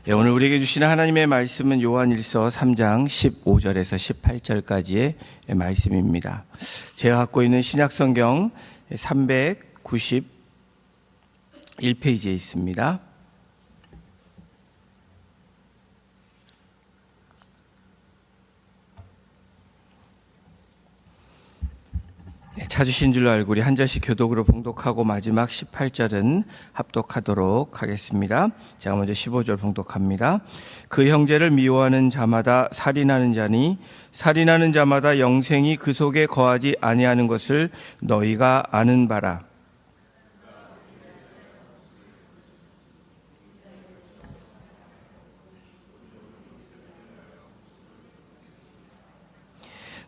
오늘 우리에게 주시는 하나님의 말씀은 요한일서 3장 15절에서 18절까지의 말씀입니다. 제가 갖고 있는 신약성경 391페이지에 있습니다. 찾으신 줄 알고 우리 한 절씩 교독으로 봉독하고 마지막 18절은 합독하도록 하겠습니다. 제가 먼저 15절 봉독합니다. 그 형제를 미워하는 자마다 살인하는 자니 살인하는 자마다 영생이 그 속에 거하지 아니하는 것을 너희가 아는 바라.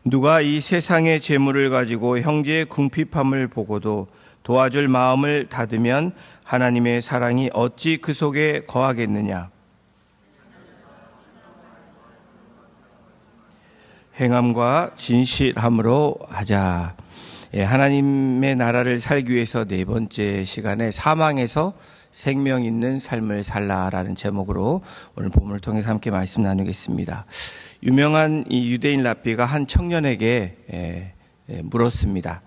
누가 이 세상의 재물을 가지고 형제의 궁핍함을 보고도 도와줄 마음을 닫으면 하나님의 사랑이 어찌 그 속에 거하겠느냐. 행함과 진실함으로 하자. 하나님의 나라를 살기 위해서 네 번째 시간에 사망에서 생명 있는 삶을 살라라는 제목으로 오늘 본문을 통해서 함께 말씀 나누겠습니다. 유명한 이 유대인 랍비가 한 청년에게 물었습니다.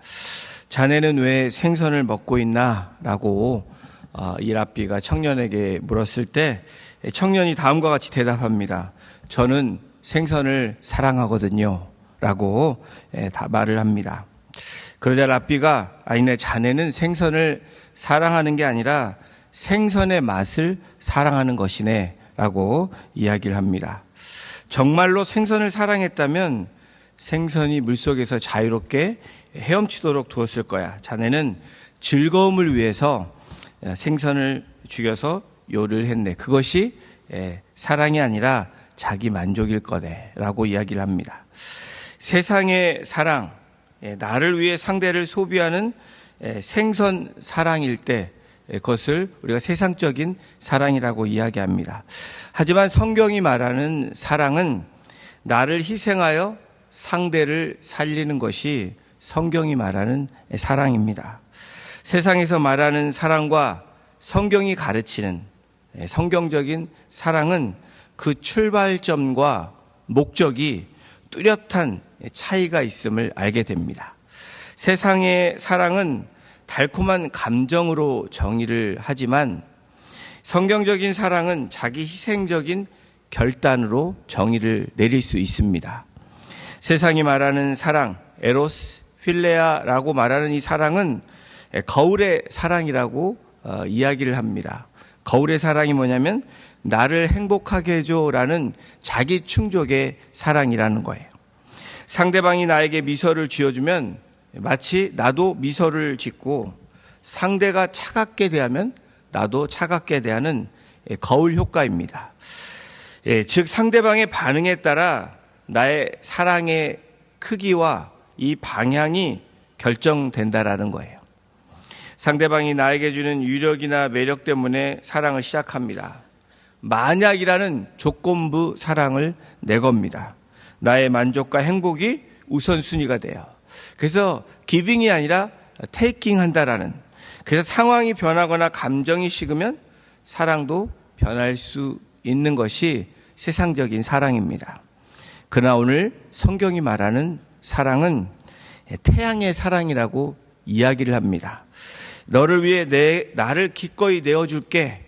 자네는 왜 생선을 먹고 있나? 라고 이 랍비가 청년에게 물었을 때 청년이 다음과 같이 대답합니다. 저는 생선을 사랑하거든요. 라고 말을 합니다. 그러자 랍비가 아니네, 자네는 생선을 사랑하는 게 아니라 생선의 맛을 사랑하는 것이네 라고 이야기를 합니다. 정말로 생선을 사랑했다면 생선이 물속에서 자유롭게 헤엄치도록 두었을 거야. 자네는 즐거움을 위해서 생선을 죽여서 요리를 했네. 그것이 사랑이 아니라 자기 만족일 거네 라고 이야기를 합니다. 세상의 사랑, 나를 위해 상대를 소비하는 생선 사랑일 때 그것을 우리가 세상적인 사랑이라고 이야기합니다. 하지만 성경이 말하는 사랑은 나를 희생하여 상대를 살리는 것이 성경이 말하는 사랑입니다. 세상에서 말하는 사랑과 성경이 가르치는 성경적인 사랑은 그 출발점과 목적이 뚜렷한 차이가 있음을 알게 됩니다. 세상의 사랑은 달콤한 감정으로 정의를 하지만 성경적인 사랑은 자기 희생적인 결단으로 정의를 내릴 수 있습니다. 세상이 말하는 사랑, 에로스, 필레아라고 말하는 이 사랑은 거울의 사랑이라고 이야기를 합니다. 거울의 사랑이 뭐냐면 나를 행복하게 해줘라는 자기 충족의 사랑이라는 거예요. 상대방이 나에게 미소를 지어주면 마치 나도 미소를 짓고 상대가 차갑게 대하면 나도 차갑게 대하는 거울 효과입니다. 즉 상대방의 반응에 따라 나의 사랑의 크기와 이 방향이 결정된다라는 거예요. 상대방이 나에게 주는 유력이나 매력 때문에 사랑을 시작합니다. 만약이라는 조건부 사랑을 내겁니다. 나의 만족과 행복이 우선순위가 돼요. 그래서 기빙이 아니라 테이킹 한다라는, 그래서 상황이 변하거나 감정이 식으면 사랑도 변할 수 있는 것이 세상적인 사랑입니다. 그러나 오늘 성경이 말하는 사랑은 태양의 사랑이라고 이야기를 합니다. 너를 위해 나를 기꺼이 내어줄게.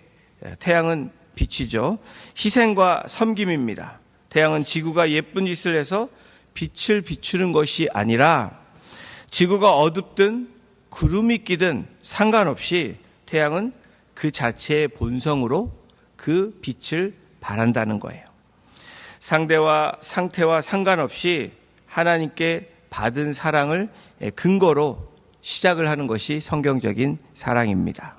태양은 빛이죠. 희생과 섬김입니다. 태양은 지구가 예쁜 짓을 해서 빛을 비추는 것이 아니라 지구가 어둡든 구름이 끼든 상관없이 태양은 그 자체의 본성으로 그 빛을 발한다는 거예요. 상대와 상태와 상관없이 하나님께 받은 사랑을 근거로 시작을 하는 것이 성경적인 사랑입니다.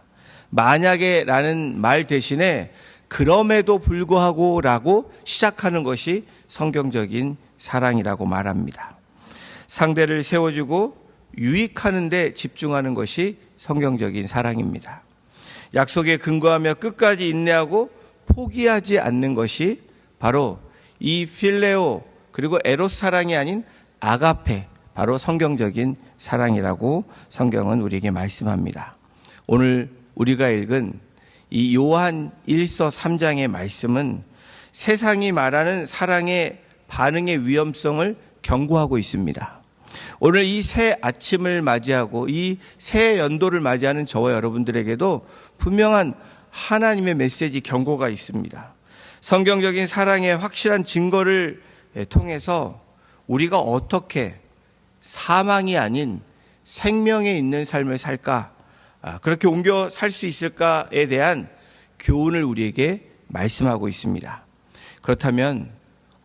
만약에 라는 말 대신에 그럼에도 불구하고 라고 시작하는 것이 성경적인 사랑이라고 말합니다. 상대를 세워주고 유익하는 데 집중하는 것이 성경적인 사랑입니다. 약속에 근거하며 끝까지 인내하고 포기하지 않는 것이 바로 이 필레오 그리고 에로스 사랑이 아닌 아가페, 바로 성경적인 사랑이라고 성경은 우리에게 말씀합니다. 오늘 우리가 읽은 이 요한 1서 3장의 말씀은 세상이 말하는 사랑의 반응의 위험성을 경고하고 있습니다. 오늘 이 새 아침을 맞이하고 이 새 연도를 맞이하는 저와 여러분들에게도 분명한 하나님의 메시지 경고가 있습니다. 성경적인 사랑의 확실한 증거를 통해서 우리가 어떻게 사망이 아닌 생명에 있는 삶을 살까, 그렇게 옮겨 살 수 있을까에 대한 교훈을 우리에게 말씀하고 있습니다. 그렇다면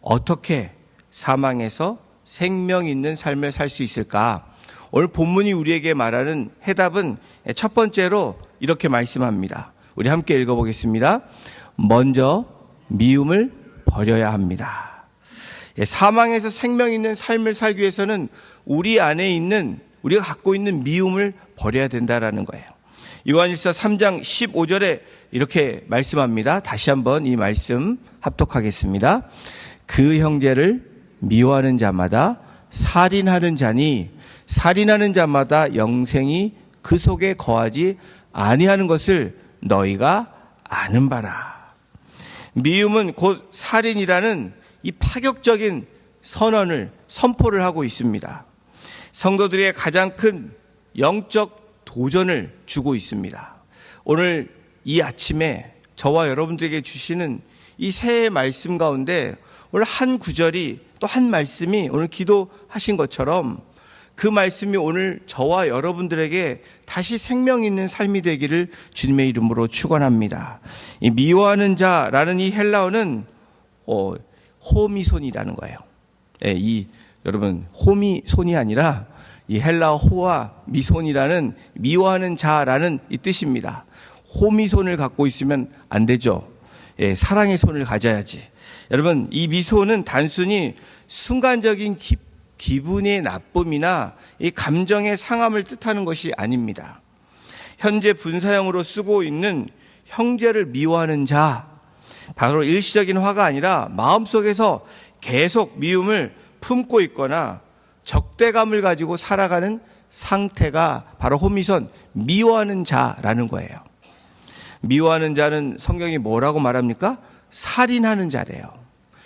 어떻게 사망에서 생명 있는 삶을 살 수 있을까? 오늘 본문이 우리에게 말하는 해답은 첫 번째로 이렇게 말씀합니다. 우리 함께 읽어보겠습니다. 먼저 미움을 버려야 합니다. 사망에서 생명 있는 삶을 살기 위해서는 우리 안에 있는, 우리가 갖고 있는 미움을 버려야 된다라는 거예요. 요한일서 3장 15절에 이렇게 말씀합니다. 다시 한번 이 말씀 합독하겠습니다. 그 형제를 미워하는 자마다 살인하는 자니 살인하는 자마다 영생이 그 속에 거하지 아니하는 것을 너희가 아는 바라. 미움은 곧 살인이라는 이 파격적인 선포를 하고 있습니다. 성도들의 가장 큰 영적 도전을 주고 있습니다. 오늘 이 아침에 저와 여러분들에게 주시는 이 새해 말씀 가운데 오늘 한 구절이, 또 한 말씀이 오늘 기도하신 것처럼 그 말씀이 오늘 저와 여러분들에게 다시 생명 있는 삶이 되기를 주님의 이름으로 축원합니다. 이 미워하는 자라는 이 헬라어는 호미손이라는 거예요. 여러분, 호미손이 아니라 이 헬라어 호와 미손이라는 미워하는 자라는 이 뜻입니다. 호미손을 갖고 있으면 안 되죠. 사랑의 손을 가져야지. 여러분, 이 미소는 단순히 순간적인 기분의 나쁨이나 이 감정의 상함을 뜻하는 것이 아닙니다. 현재 분사형으로 쓰고 있는 형제를 미워하는 자, 바로 일시적인 화가 아니라 마음속에서 계속 미움을 품고 있거나 적대감을 가지고 살아가는 상태가 바로 호미손, 미워하는 자라는 거예요. 미워하는 자는 성경이 뭐라고 말합니까? 살인하는 자래요.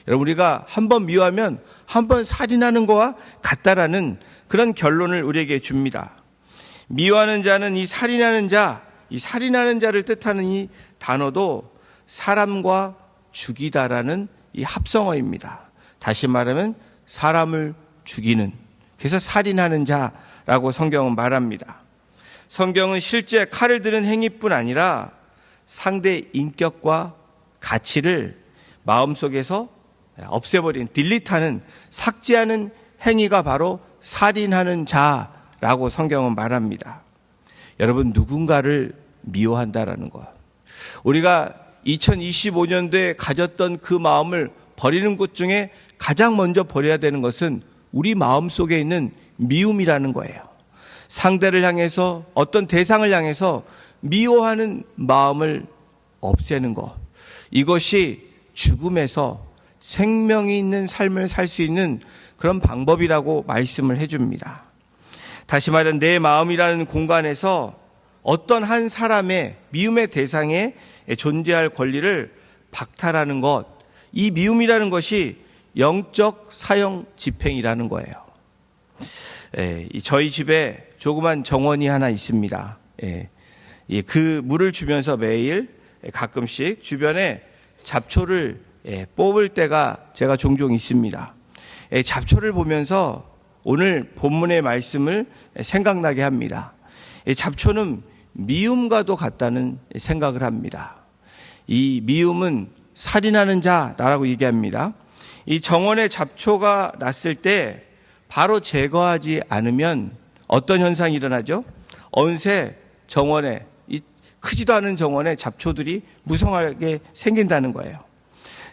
여러분, 우리가 한번 미워하면 한번 살인하는 거와 같다라는 그런 결론을 우리에게 줍니다. 미워하는 자는 이 살인하는 자를 뜻하는 이 단어도 사람과 죽이다라는 이 합성어입니다. 다시 말하면 사람을 죽이는, 그래서 살인하는 자라고 성경은 말합니다. 성경은 실제 칼을 드는 행위뿐 아니라 상대의 인격과 가치를 마음속에서 없애버린, 딜리트하는, 삭제하는 행위가 바로 살인하는 자라고 성경은 말합니다. 여러분, 누군가를 미워한다라는 것, 우리가 2025년도에 가졌던 그 마음을 버리는 것 중에 가장 먼저 버려야 되는 것은 우리 마음속에 있는 미움이라는 거예요. 상대를 향해서, 어떤 대상을 향해서 미워하는 마음을 없애는 것, 이것이 죽음에서 생명이 있는 삶을 살 수 있는 그런 방법이라고 말씀을 해줍니다. 다시 말하면 내 마음이라는 공간에서 어떤 한 사람의 미움의 대상에 존재할 권리를 박탈하는 것, 이 미움이라는 것이 영적 사형 집행이라는 거예요. 저희 집에 조그만 정원이 하나 있습니다. 그 물을 주면서 매일 가끔씩 주변에 잡초를 뽑을 때가 제가 종종 있습니다. 잡초를 보면서 오늘 본문의 말씀을 생각나게 합니다. 잡초는 미움과도 같다는 생각을 합니다. 이 미움은 살인하는 자라고 얘기합니다. 이 정원에 잡초가 났을 때 바로 제거하지 않으면 어떤 현상이 일어나죠? 어느새 정원에, 이 크지도 않은 정원에 잡초들이 무성하게 생긴다는 거예요.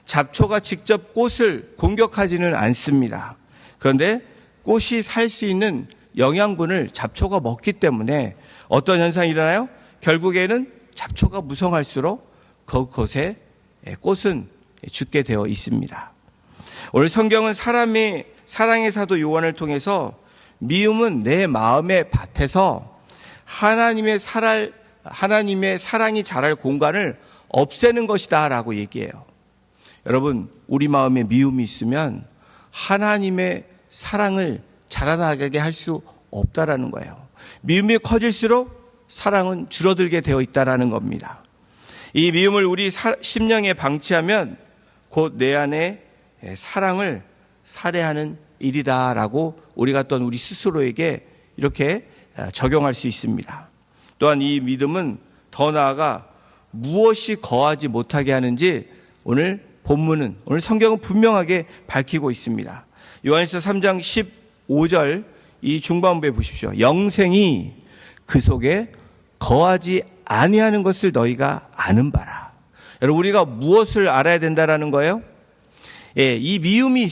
잡초가 직접 꽃을 공격하지는 않습니다. 그런데 꽃이 살 수 있는 영양분을 잡초가 먹기 때문에 어떤 현상이 일어나요? 결국에는 잡초가 무성할수록 그것에 꽃은 죽게 되어 있습니다. 오늘 성경은 사람의 사랑의 사도 요한을 통해서 미움은 내 마음의 밭에서 하나님의 하나님의 사랑이 자랄 공간을 없애는 것이다 라고 얘기해요. 여러분, 우리 마음에 미움이 있으면 하나님의 사랑을 자라나게 할 수 없다라는 거예요. 미움이 커질수록 사랑은 줄어들게 되어 있다라는 겁니다. 이 미움을 우리 심령에 방치하면 곧 내 안에 사랑을 살해하는 일이다라고 우리가 또한 우리 스스로에게 이렇게 적용할 수 있습니다. 또한 이 믿음은 더 나아가 무엇이 거하지 못하게 하는지 오늘 성경은 분명하게 밝히고 있습니다. 요한일서 3장 15절 이 중반부에 보십시오. 영생이 그 속에 거하지 아니하는 것을 너희가 아는 바라. 여러분, 우리가 무엇을 알아야 된다라는 거예요? 이 미움이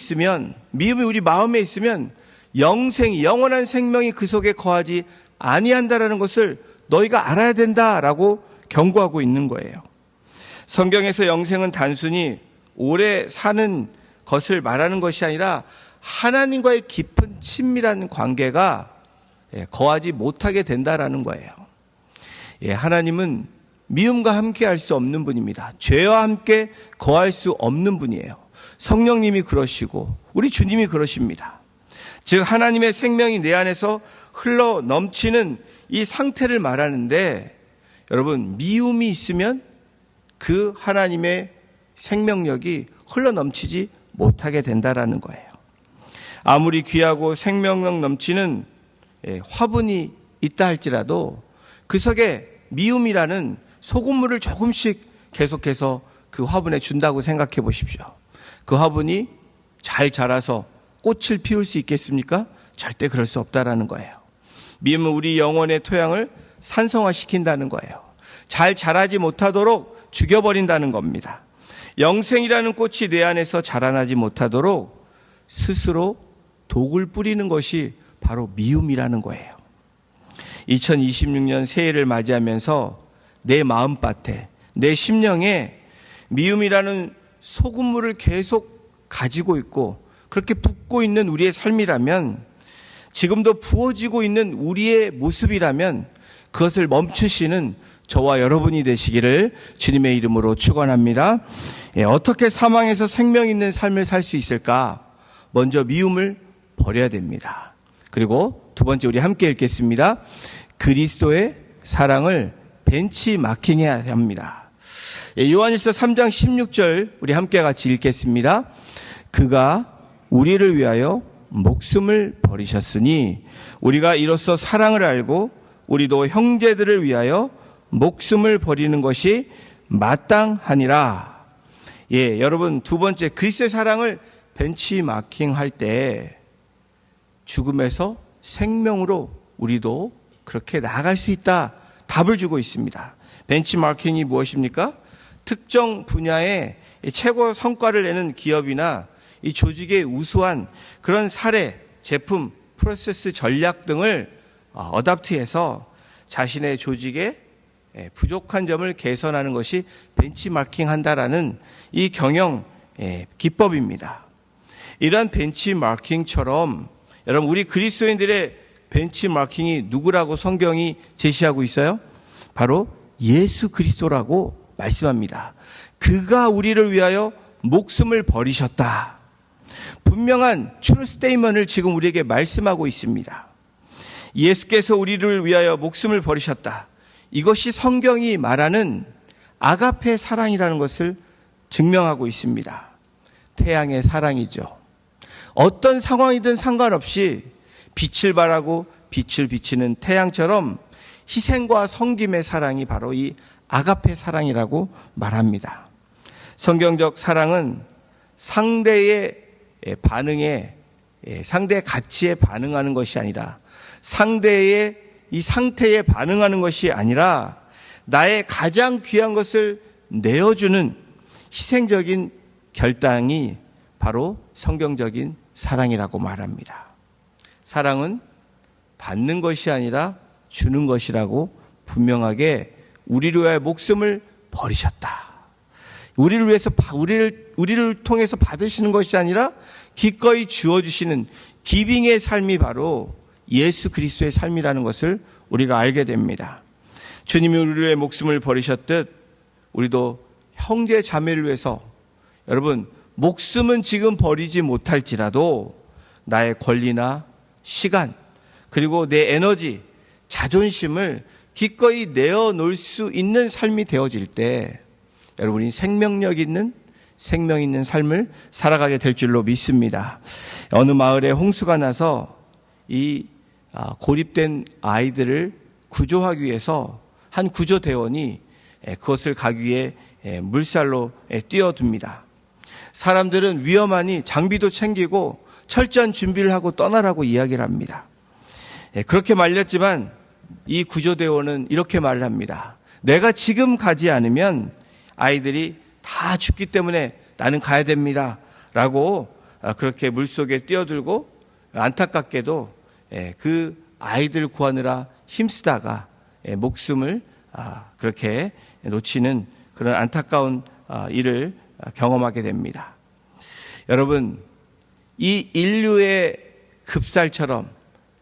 우리 마음에 있으면 영원한 생명이 그 속에 거하지 아니한다라는 것을 너희가 알아야 된다라고 경고하고 있는 거예요. 성경에서 영생은 단순히 오래 사는 것을 말하는 것이 아니라 하나님과의 깊은 친밀한 관계가 거하지 못하게 된다라는 거예요. 하나님은 미움과 함께 할 수 없는 분입니다. 죄와 함께 거할 수 없는 분이에요. 성령님이 그러시고 우리 주님이 그러십니다. 즉 하나님의 생명이 내 안에서 흘러 넘치는 이 상태를 말하는데, 여러분, 미움이 있으면 그 하나님의 생명력이 흘러 넘치지 못하게 된다라는 거예요. 아무리 귀하고 생명력 넘치는 화분이 있다 할지라도 그 속에 미움이라는 소금물을 조금씩 계속해서 그 화분에 준다고 생각해 보십시오. 그 화분이 잘 자라서 꽃을 피울 수 있겠습니까? 절대 그럴 수 없다라는 거예요. 미움은 우리 영혼의 토양을 산성화시킨다는 거예요. 잘 자라지 못하도록 죽여버린다는 겁니다. 영생이라는 꽃이 내 안에서 자라나지 못하도록 스스로 독을 뿌리는 것이 바로 미움이라는 거예요. 2026년 새해를 맞이하면서 내 마음밭에, 내 심령에 미움이라는 소금물을 계속 가지고 있고 그렇게 붓고 있는 우리의 삶이라면, 지금도 부어지고 있는 우리의 모습이라면 그것을 멈추시는 저와 여러분이 되시기를 주님의 이름으로 축원합니다. 어떻게 사망에서 생명 있는 삶을 살 수 있을까? 먼저 미움을 버려야 됩니다. 그리고 두 번째, 우리 함께 읽겠습니다. 그리스도의 사랑을 벤치마킹해야 합니다. 요한일서 3장 16절 우리 함께 같이 읽겠습니다. 그가 우리를 위하여 목숨을 버리셨으니 우리가 이로써 사랑을 알고 우리도 형제들을 위하여 목숨을 버리는 것이 마땅하니라. 여러분, 두 번째, 그리스도의 사랑을 벤치마킹할 때 죽음에서 생명으로 우리도 그렇게 나아갈 수 있다, 답을 주고 있습니다. 벤치마킹이 무엇입니까? 특정 분야의 최고 성과를 내는 기업이나 이 조직의 우수한 그런 사례, 제품, 프로세스 전략 등을 어답트해서 자신의 조직의 부족한 점을 개선하는 것이 벤치마킹 한다라는 이 경영 기법입니다. 이러한 벤치마킹처럼 여러분, 우리 그리스도인들의 벤치마킹이 누구라고 성경이 제시하고 있어요? 바로 예수 그리스도라고 말씀합니다. 그가 우리를 위하여 목숨을 버리셨다. 분명한 트루 스테이먼트를 지금 우리에게 말씀하고 있습니다. 예수께서 우리를 위하여 목숨을 버리셨다. 이것이 성경이 말하는 아가페 사랑이라는 것을 증명하고 있습니다. 태양의 사랑이죠. 어떤 상황이든 상관없이 빛을 발하고 빛을 비치는 태양처럼 희생과 섬김의 사랑이 바로 이 아가페 사랑이라고 말합니다. 성경적 사랑은 상대의 반응에, 상대의 가치에 반응하는 것이 아니라, 상대의 이 상태에 반응하는 것이 아니라 나의 가장 귀한 것을 내어주는 희생적인 결단이 바로 성경적인 사랑이라고 말합니다. 사랑은 받는 것이 아니라 주는 것이라고 분명하게 우리를 위하여 목숨을 버리셨다. 우리를 위해서, 우리를 통해서 받으시는 것이 아니라 기꺼이 주어주시는 기빙의 삶이 바로 예수 그리스도의 삶이라는 것을 우리가 알게 됩니다. 주님이 우리의 목숨을 버리셨듯 우리도 형제 자매를 위해서, 여러분, 목숨은 지금 버리지 못할지라도 나의 권리나 시간, 그리고 내 에너지, 자존심을 기꺼이 내어놓을 수 있는 삶이 되어질 때 여러분이 생명력 있는, 생명 있는 삶을 살아가게 될 줄로 믿습니다. 어느 마을에 홍수가 나서 이 고립된 아이들을 구조하기 위해서 한 구조대원이 그것을 가기 위해 물살로 뛰어듭니다. 사람들은 위험하니 장비도 챙기고 철저한 준비를 하고 떠나라고 이야기를 합니다. 그렇게 말렸지만 이 구조대원은 이렇게 말을 합니다. 내가 지금 가지 않으면 아이들이 다 죽기 때문에 나는 가야 됩니다 라고 그렇게 물속에 뛰어들고 안타깝게도 그 아이들 구하느라 힘쓰다가 목숨을 그렇게 놓치는 그런 안타까운 일을 경험하게 됩니다. 여러분, 이 인류의 급살처럼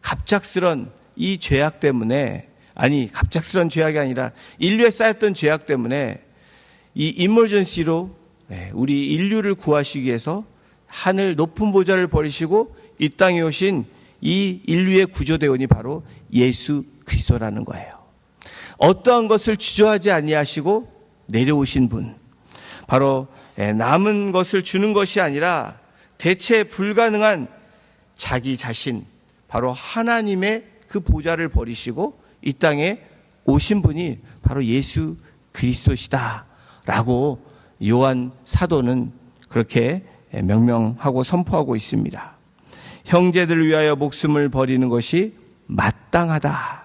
갑작스런 이 죄악 때문에, 아니 갑작스런 죄악이 아니라 인류에 쌓였던 죄악 때문에 이 이머전시로 우리 인류를 구하시기 위해서 하늘 높은 보좌를 버리시고 이 땅에 오신 이 인류의 구조대원이 바로 예수 그리스도라는 거예요. 어떠한 것을 주저하지 아니하시고 내려오신 분, 바로 남은 것을 주는 것이 아니라 대체 불가능한 자기 자신, 바로 하나님의 그 보좌를 버리시고 이 땅에 오신 분이 바로 예수 그리스도시다 라고 요한 사도는 그렇게 명명하고 선포하고 있습니다. 형제들을 위하여 목숨을 버리는 것이 마땅하다.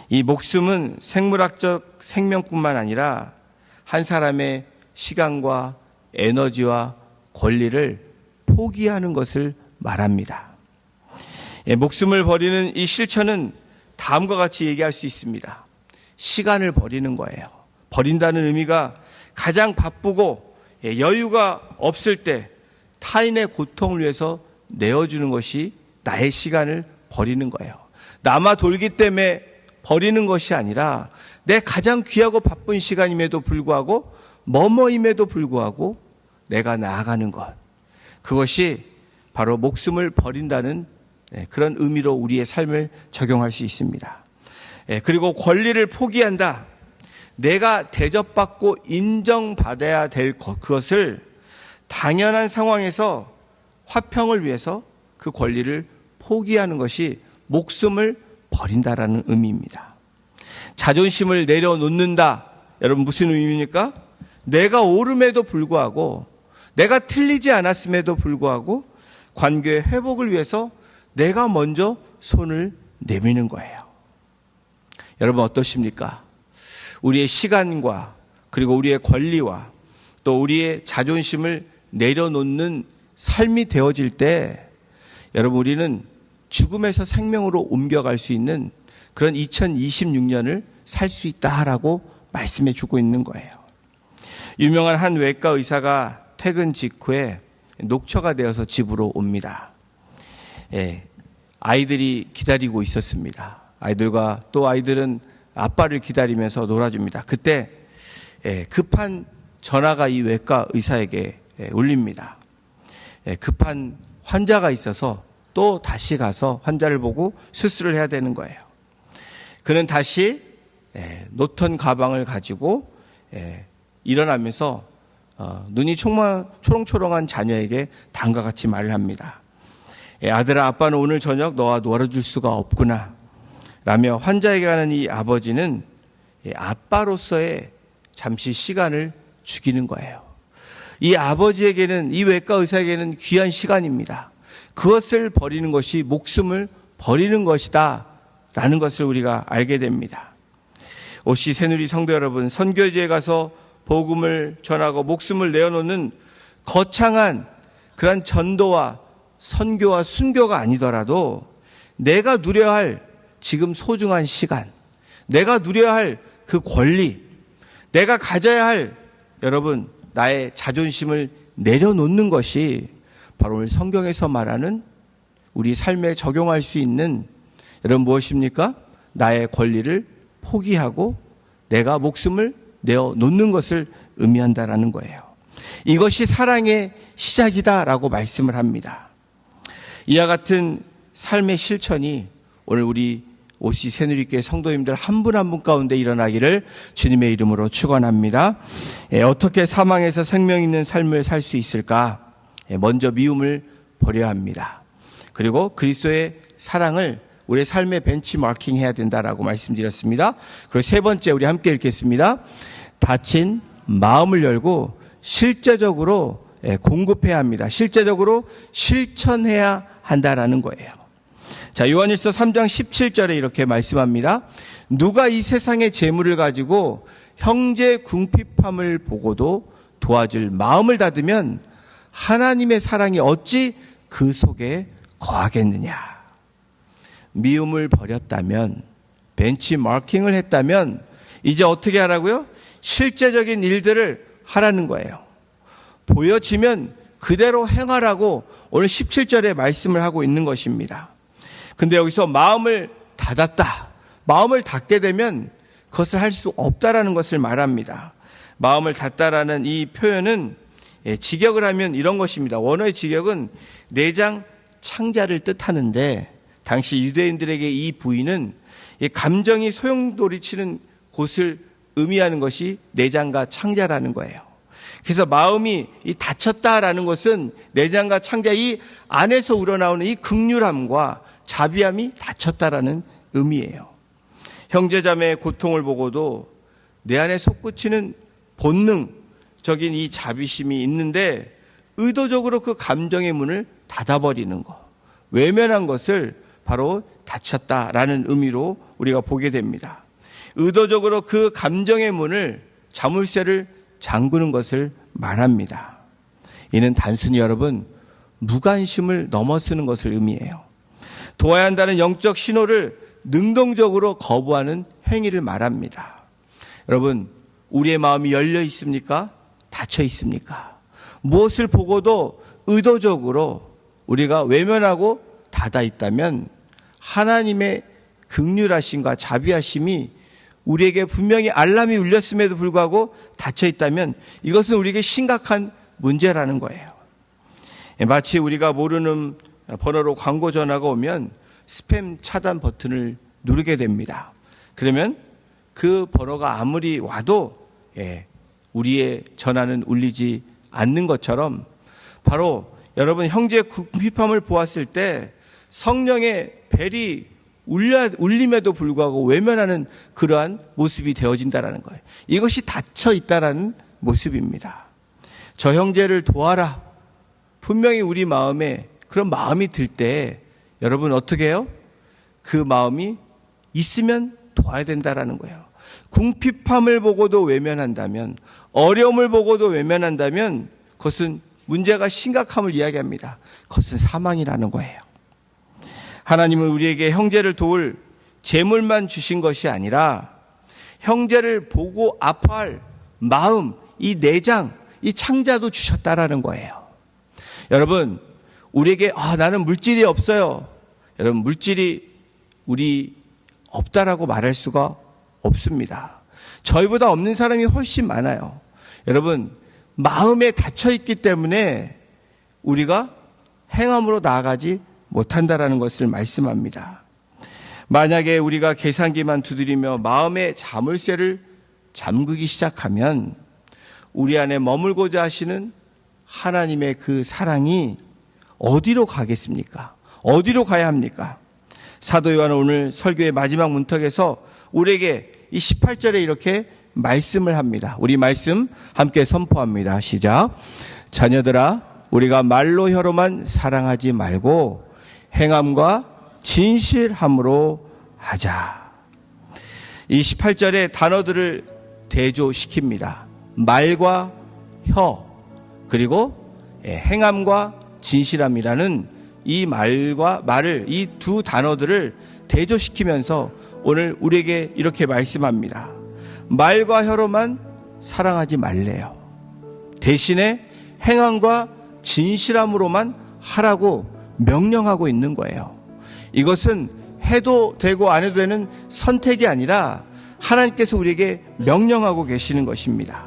이 목숨은 생물학적 생명뿐만 아니라 한 사람의 시간과 에너지와 권리를 포기하는 것을 말합니다. 목숨을 버리는 이 실천은 다음과 같이 얘기할 수 있습니다. 시간을 버리는 거예요. 버린다는 의미가 가장 바쁘고 여유가 없을 때 타인의 고통을 위해서 내어주는 것이 나의 시간을 버리는 거예요. 남아 돌기 때문에 버리는 것이 아니라 내 가장 귀하고 바쁜 시간임에도 불구하고, 머머임에도 불구하고 내가 나아가는 것, 그것이 바로 목숨을 버린다는 그런 의미로 우리의 삶을 적용할 수 있습니다. 그리고 권리를 포기한다. 내가 대접받고 인정받아야 될 그것을 당연한 상황에서 화평을 위해서 그 권리를 포기하는 것이 목숨을 버린다라는 의미입니다. 자존심을 내려놓는다. 여러분, 무슨 의미입니까? 내가 옳음에도 불구하고, 내가 틀리지 않았음에도 불구하고 관계의 회복을 위해서 내가 먼저 손을 내미는 거예요. 여러분, 어떠십니까? 우리의 시간과 그리고 우리의 권리와 또 우리의 자존심을 내려놓는 삶이 되어질 때, 여러분, 우리는 죽음에서 생명으로 옮겨갈 수 있는 그런 2026년을 살 수 있다라고 말씀해 주고 있는 거예요. 유명한 한 외과 의사가 퇴근 직후에 녹초가 되어서 집으로 옵니다. 아이들이 기다리고 있었습니다. 아이들과 또 아이들은 아빠를 기다리면서 놀아줍니다. 그때 급한 전화가 이 외과 의사에게 울립니다. 급한 환자가 있어서 또 다시 가서 환자를 보고 수술을 해야 되는 거예요. 그는 다시 놓던 가방을 가지고 일어나면서 눈이 초롱초롱한 자녀에게 다음과 같이 말을 합니다. 아들아, 아빠는 오늘 저녁 너와 놀아줄 수가 없구나 라며 환자에게 가는 이 아버지는 아빠로서의 잠시 시간을 죽이는 거예요. 이 아버지에게는, 이 외과 의사에게는 귀한 시간입니다. 그것을 버리는 것이 목숨을 버리는 것이다 라는 것을 우리가 알게 됩니다. OC 새누리 성도 여러분, 선교지에 가서 복음을 전하고 목숨을 내어놓는 거창한 그런 전도와 선교와 순교가 아니더라도 내가 누려야 할 지금 소중한 시간, 내가 누려야 할 그 권리, 내가 가져야 할, 여러분, 나의 자존심을 내려놓는 것이 바로 오늘 성경에서 말하는 우리 삶에 적용할 수 있는, 여러분, 무엇입니까? 나의 권리를 포기하고 내가 목숨을 내어 놓는 것을 의미한다라는 거예요. 이것이 사랑의 시작이다라고 말씀을 합니다. 이와 같은 삶의 실천이 오늘 우리 OC 새누리교회 성도님들 한 분 한 분 가운데 일어나기를 주님의 이름으로 축원합니다. 어떻게 사망에서 생명 있는 삶을 살 수 있을까? 먼저 미움을 버려야 합니다. 그리고 그리스도의 사랑을 우리의 삶의 벤치마킹 해야 된다라고 말씀드렸습니다. 그리고 세 번째 우리 함께 읽겠습니다. 닫힌 마음을 열고 실제적으로 공급해야 합니다. 실제적으로 실천해야 한다라는 거예요. 자, 요한일서 3장 17절에 이렇게 말씀합니다. 누가 이 세상의 재물을 가지고 형제 궁핍함을 보고도 도와줄 마음을 닫으면 하나님의 사랑이 어찌 그 속에 거하겠느냐. 미움을 버렸다면, 벤치마킹을 했다면 이제 어떻게 하라고요? 실제적인 일들을 하라는 거예요. 보여지면 그대로 행하라고 오늘 17절에 말씀을 하고 있는 것입니다. 근데 여기서 마음을 닫았다. 마음을 닫게 되면 그것을 할 수 없다라는 것을 말합니다. 마음을 닫다라는 이 표현은 직역을 하면 이런 것입니다. 원어의 직역은 내장 창자를 뜻하는데 당시 유대인들에게 이 부위는 감정이 소용돌이치는 곳을 의미하는 것이 내장과 창자라는 거예요. 그래서 마음이 닫혔다라는 것은 내장과 창자 이 안에서 우러나오는 이 긍휼함과 자비함이 닫혔다라는 의미예요. 형제자매의 고통을 보고도 내 안에 솟구치는 본능적인 이 자비심이 있는데 의도적으로 그 감정의 문을 닫아버리는 것, 외면한 것을 바로 닫혔다라는 의미로 우리가 보게 됩니다. 의도적으로 그 감정의 문을, 자물쇠를 잠그는 것을 말합니다. 이는 단순히 여러분 무관심을 넘어서는 것을 의미해요. 도와야 한다는 영적 신호를 능동적으로 거부하는 행위를 말합니다. 여러분, 우리의 마음이 열려 있습니까? 닫혀 있습니까? 무엇을 보고도 의도적으로 우리가 외면하고 닫아 있다면 하나님의 긍휼하심과 자비하심이 우리에게 분명히 알람이 울렸음에도 불구하고 닫혀 있다면 이것은 우리에게 심각한 문제라는 거예요. 마치 우리가 모르는 번호로 광고 전화가 오면 스팸 차단 버튼을 누르게 됩니다. 그러면 그 번호가 아무리 와도 우리의 전화는 울리지 않는 것처럼 바로 여러분 형제의 궁핍함을 보았을 때 성령의 벨이 울림에도 불구하고 외면하는 그러한 모습이 되어진다는 거예요. 이것이 닫혀 있다는 모습입니다. 저 형제를 도와라. 분명히 우리 마음에 그런 마음이 들 때 여러분 어떻게 해요? 그 마음이 있으면 도와야 된다는 거예요. 궁핍함을 보고도 외면한다면, 어려움을 보고도 외면한다면 그것은 문제가 심각함을 이야기합니다. 그것은 사망이라는 거예요. 하나님은 우리에게 형제를 도울 재물만 주신 것이 아니라 형제를 보고 아파할 마음, 이 내장, 이 창자도 주셨다라는 거예요. 여러분, 우리에게 나는 물질이 없어요. 여러분, 물질이 우리 없다라고 말할 수가 없습니다. 저희보다 없는 사람이 훨씬 많아요. 여러분, 마음에 닫혀 있기 때문에 우리가 행함으로 나아가지 못한다라는 것을 말씀합니다. 만약에 우리가 계산기만 두드리며 마음의 자물쇠를 잠그기 시작하면 우리 안에 머물고자 하시는 하나님의 그 사랑이 어디로 가겠습니까? 어디로 가야 합니까? 사도 요한은 오늘 설교의 마지막 문턱에서 우리에게 이 18절에 이렇게 말씀을 합니다. 우리 말씀 함께 선포합니다. 시작. 자녀들아, 우리가 말로 혀로만 사랑하지 말고 행함과 진실함으로 하자. 이 18절의 단어들을 대조시킵니다. 말과 혀, 그리고 행함과 진실함이라는 이 말을 이 두 단어들을 대조시키면서 오늘 우리에게 이렇게 말씀합니다. 말과 혀로만 사랑하지 말래요. 대신에 행함과 진실함으로만 하라고 명령하고 있는 거예요. 이것은 해도 되고 안 해도 되는 선택이 아니라 하나님께서 우리에게 명령하고 계시는 것입니다.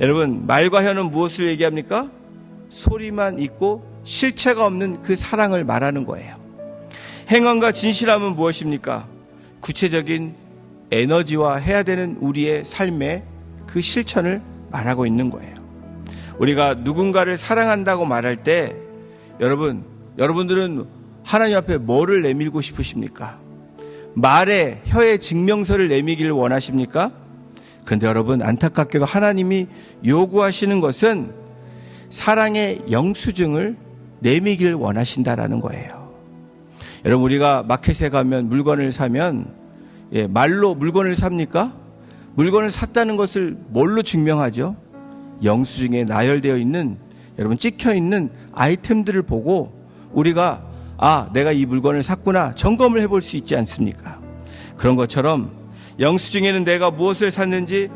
여러분, 말과 혀는 무엇을 얘기합니까? 소리만 있고 실체가 없는 그 사랑을 말하는 거예요. 행함과 진실함은 무엇입니까? 구체적인 에너지화 해야 되는 우리의 삶의 그 실천을 말하고 있는 거예요. 우리가 누군가를 사랑한다고 말할 때 여러분들은 하나님 앞에 뭐를 내밀고 싶으십니까? 말에 혀의 증명서를 내미기를 원하십니까? 그런데 여러분, 안타깝게도 하나님이 요구하시는 것은 사랑의 영수증을 내미기를 원하신다라는 거예요. 여러분, 우리가 마켓에 가면 물건을 사면 말로 물건을 삽니까? 물건을 샀다는 것을 뭘로 증명하죠? 영수증에 나열되어 있는, 여러분 찍혀 있는 아이템들을 보고 우리가 내가 이 물건을 샀구나 점검을 해볼 수 있지 않습니까? 그런 것처럼 영수증에는 내가 무엇을 샀는지,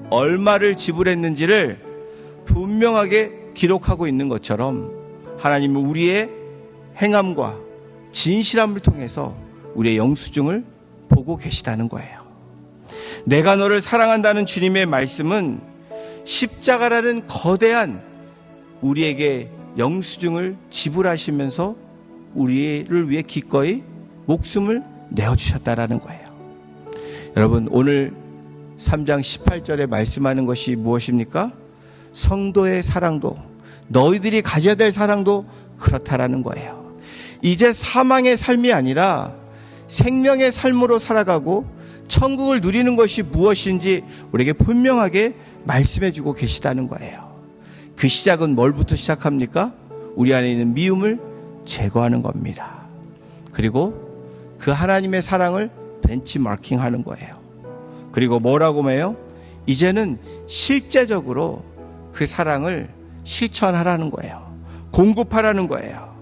얼마를 지불했는지를 분명하게 기록하고 있는 것처럼 하나님은 우리의 행함과 진실함을 통해서 우리의 영수증을 보고 계시다는 거예요. 내가 너를 사랑한다는 주님의 말씀은 십자가라는 거대한 우리에게 영수증을 지불하시면서 우리를 위해 기꺼이 목숨을 내어주셨다라는 거예요. 여러분, 오늘 3장 18절에 말씀하는 것이 무엇입니까? 성도의 사랑도, 너희들이 가져야 될 사랑도 그렇다라는 거예요. 이제 사망의 삶이 아니라 생명의 삶으로 살아가고 천국을 누리는 것이 무엇인지 우리에게 분명하게 말씀해 주고 계시다는 거예요. 그 시작은 뭘부터 시작합니까? 우리 안에 있는 미움을 제거하는 겁니다. 그리고 그 하나님의 사랑을 벤치마킹 하는 거예요. 그리고 뭐라고 해요? 이제는 실제적으로 그 사랑을 실천하라는 거예요. 공급하라는 거예요.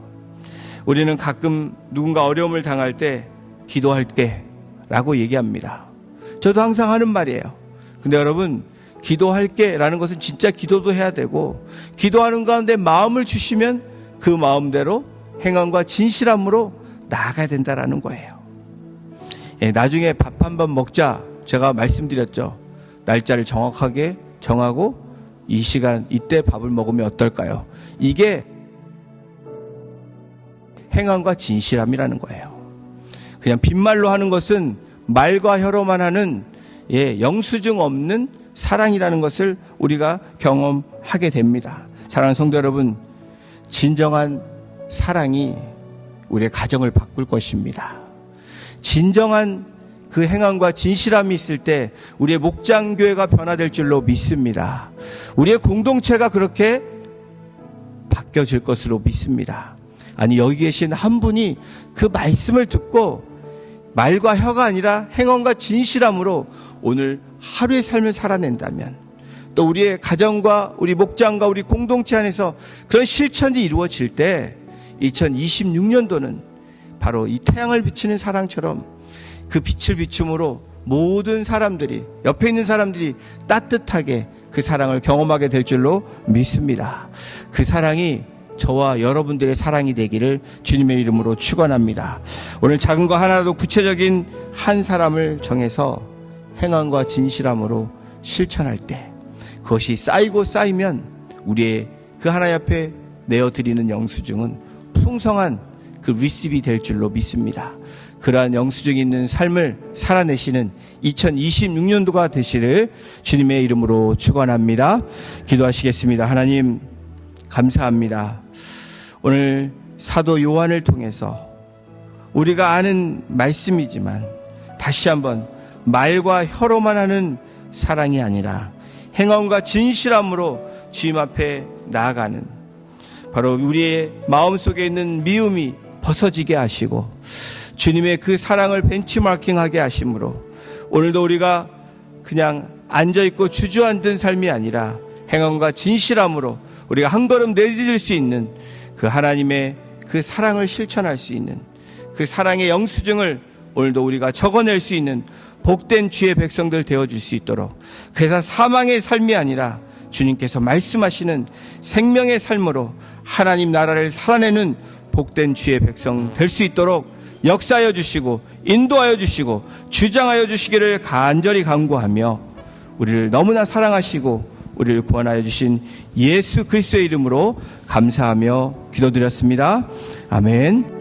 우리는 가끔 누군가 어려움을 당할 때 기도할게 라고 얘기합니다. 저도 항상 하는 말이에요. 근데 여러분, 기도할게 라는 것은 진짜 기도도 해야 되고, 기도하는 가운데 마음을 주시면 그 마음대로 행함과 진실함으로 나아가야 된다라는 거예요. 나중에 밥 한 번 먹자 제가 말씀드렸죠. 날짜를 정확하게 정하고 이 시간 이때 밥을 먹으면 어떨까요? 이게 행함과 진실함이라는 거예요. 그냥 빈말로 하는 것은 말과 혀로만 하는 영수증 없는 사랑이라는 것을 우리가 경험하게 됩니다. 사랑하는 성도 여러분, 진정한 사랑이 우리의 가정을 바꿀 것입니다. 진정한 그 행함과 진실함이 있을 때 우리의 목장교회가 변화될 줄로 믿습니다. 우리의 공동체가 그렇게 바뀌어질 것으로 믿습니다. 아니, 여기 계신 한 분이 그 말씀을 듣고 말과 혀가 아니라 행함과 진실함으로 오늘 하루의 삶을 살아낸다면, 또 우리의 가정과 우리 목장과 우리 공동체 안에서 그런 실천이 이루어질 때 2026년도는 바로 이 태양을 비치는 사랑처럼 그 빛을 비춤으로 모든 사람들이, 옆에 있는 사람들이 따뜻하게 그 사랑을 경험하게 될 줄로 믿습니다. 그 사랑이 저와 여러분들의 사랑이 되기를 주님의 이름으로 축원합니다. 오늘 작은 거 하나라도 구체적인 한 사람을 정해서 행함과 진실함으로 실천할 때 그것이 쌓이고 쌓이면 우리의 그 하나님 앞에 내어드리는 영수증은 풍성한 그 리시브이 될 줄로 믿습니다. 그러한 영수증이 있는 삶을 살아내시는 2026년도가 되시를 주님의 이름으로 축원합니다. 기도하시겠습니다. 하나님, 감사합니다. 오늘 사도 요한을 통해서 우리가 아는 말씀이지만 다시 한번 말과 혀로만 하는 사랑이 아니라 행함과 진실함으로 주님 앞에 나아가는, 바로 우리의 마음속에 있는 미움이 벗어지게 하시고 주님의 그 사랑을 벤치마킹하게 하심으로 오늘도 우리가 그냥 앉아있고 주저앉은 삶이 아니라 행함과 진실함으로 우리가 한 걸음 내디딜 수 있는 그 하나님의 그 사랑을 실천할 수 있는 그 사랑의 영수증을 오늘도 우리가 적어낼 수 있는 복된 주의 백성들 되어줄 수 있도록, 그래서 사망의 삶이 아니라 주님께서 말씀하시는 생명의 삶으로 하나님 나라를 살아내는 복된 주의 백성 될 수 있도록 역사하여 주시고 인도하여 주시고 주장하여 주시기를 간절히 간구하며 우리를 너무나 사랑하시고 우리를 구원하여 주신 예수 그리스도의 이름으로 감사하며 기도드렸습니다. 아멘.